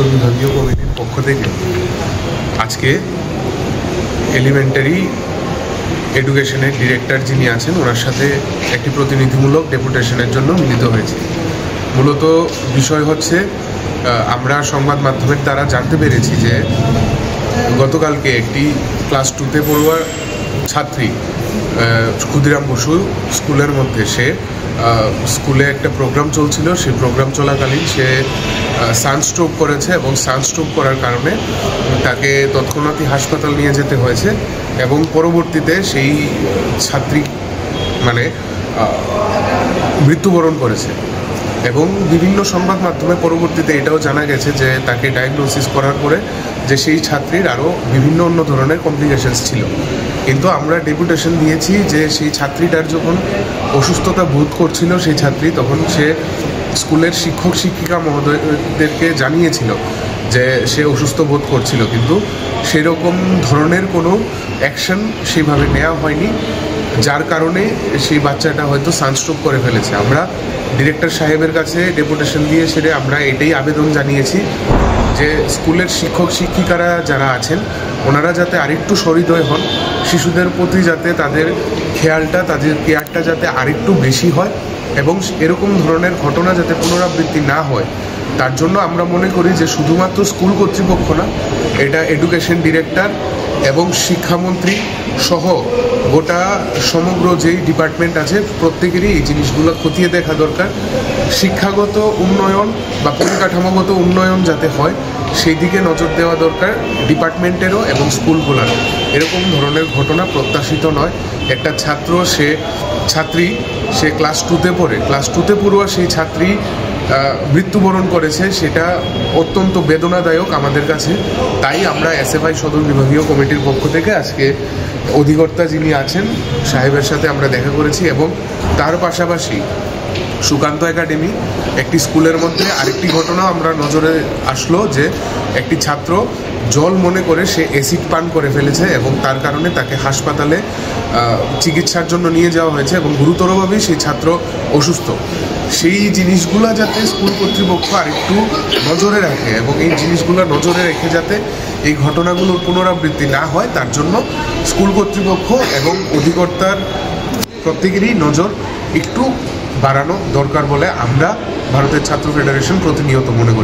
সদর বিভাগীয় কমিটির পক্ষ থেকে আজকে এলিমেন্টারি এডুকেশনের ডিরেক্টর যিনি আছেন ওনার সাথে একটি প্রতিনিধিমূলক ডেপুটেশনের জন্য মিলিত হয়েছে। মূলত বিষয় হচ্ছে, আমরা সংবাদ মাধ্যমের দ্বারা জানতে পেরেছি যে গতকালকে একটি ক্লাস 2তে পড়ুয়া ছাত্রী ক্ষুদিরাম বসু স্কুলের মধ্যে স্কুলে একটা প্রোগ্রাম চলছিল, সেই প্রোগ্রাম চলাকালীন সে সানস্ট্রোক করেছে এবং সানস্ট্রোক করার কারণে তাকে তৎক্ষণাৎই হাসপাতাল নিয়ে যেতে হয়েছে এবং পরবর্তীতে সেই ছাত্রী মৃত্যুবরণ করেছে। এবং বিভিন্ন সংবাদ মাধ্যমে পরবর্তীতে এটাও জানা গেছে যে তাকে ডায়াগনোসিস করার পরে যে সেই ছাত্রীর আরও বিভিন্ন অন্য ধরনের কমপ্লিকেশনস ছিল। কিন্তু আমরা ডেপুটেশন দিয়েছি যে সেই ছাত্রীটার যখন অসুস্থতা বোধ করছিল সেই ছাত্রী, তখন সে স্কুলের শিক্ষক শিক্ষিকা মহোদয়দেরকে জানিয়েছিল যে সে অসুস্থ বোধ করছিল, কিন্তু সেরকম ধরনের কোনো অ্যাকশন সেইভাবে নেওয়া হয়নি, যার কারণে সেই বাচ্চাটা হয়তো সানস্ট্রোক করে ফেলেছে। আমরা ডিরেক্টর সাহেবের কাছে ডেপুটেশন দিয়ে সেরে আমরা এটাই আবেদন জানিয়েছি যে স্কুলের শিক্ষক শিক্ষিকারা যারা আছেন ওনারা যাতে আরেকটু সহৃদয় হন, শিশুদের প্রতি যাতে তাদের কেয়ারটা যাতে আরেকটু বেশি হয় এবং এরকম ধরনের ঘটনা যাতে পুনরাবৃত্তি না হয়, তার জন্য আমরা মনে করি যে শুধুমাত্র স্কুল কর্তৃপক্ষ না, এটা এডুকেশন ডিরেক্টর এবং শিক্ষামন্ত্রী সহ গোটা সমগ্র যেই ডিপার্টমেন্ট আছে প্রত্যেকেরই এই জিনিসগুলো খতিয়ে দেখা দরকার। শিক্ষাগত উন্নয়ন বা পরিকাঠামোগত উন্নয়ন যাতে হয় সেই দিকে নজর দেওয়া দরকার ডিপার্টমেন্টেরও এবং স্কুলগুলোরও। এরকম ধরনের ঘটনা প্রত্যাশিত নয়। একটা ছাত্রী সে ক্লাস 2তে পড়ে, ক্লাস 2তে পড়ুয়া সেই ছাত্রী মৃত্যুবরণ করেছে, সেটা অত্যন্ত বেদনাদায়ক আমাদের কাছে। তাই আমরা এসএফআই সদর বিভাগীয় কমিটির পক্ষ থেকে আজকে অধিকর্তা যিনি আছেন সাহেবের সাথে আমরা দেখা করেছি এবং তার পাশাপাশি সুকান্ত একাডেমি একটি স্কুলের মধ্যে আরেকটি ঘটনাও আমরা নজরে আসলো যে একটি ছাত্র জল মনে করে সে অ্যাসিড পান করে ফেলেছে এবং তার কারণে তাকে হাসপাতালে চিকিৎসার জন্য নিয়ে যাওয়া হয়েছে এবং গুরুতরভাবেই সেই ছাত্র অসুস্থ। সেই জিনিসগুলো যাতে স্কুল কর্তৃপক্ষ আরেকটু নজরে রাখে এবং এই জিনিসগুলো নজরে রেখে যাতে এই ঘটনাগুলোর পুনরাবৃত্তি না হয়, তার জন্য স্কুল কর্তৃপক্ষ এবং অধিকর্তার প্রত্যেকেরই নজর একটু বাড়ানো দরকার বলে আমরা ভারতের ছাত্র ফেডারেশন প্রতিনিয়ত মনে করি।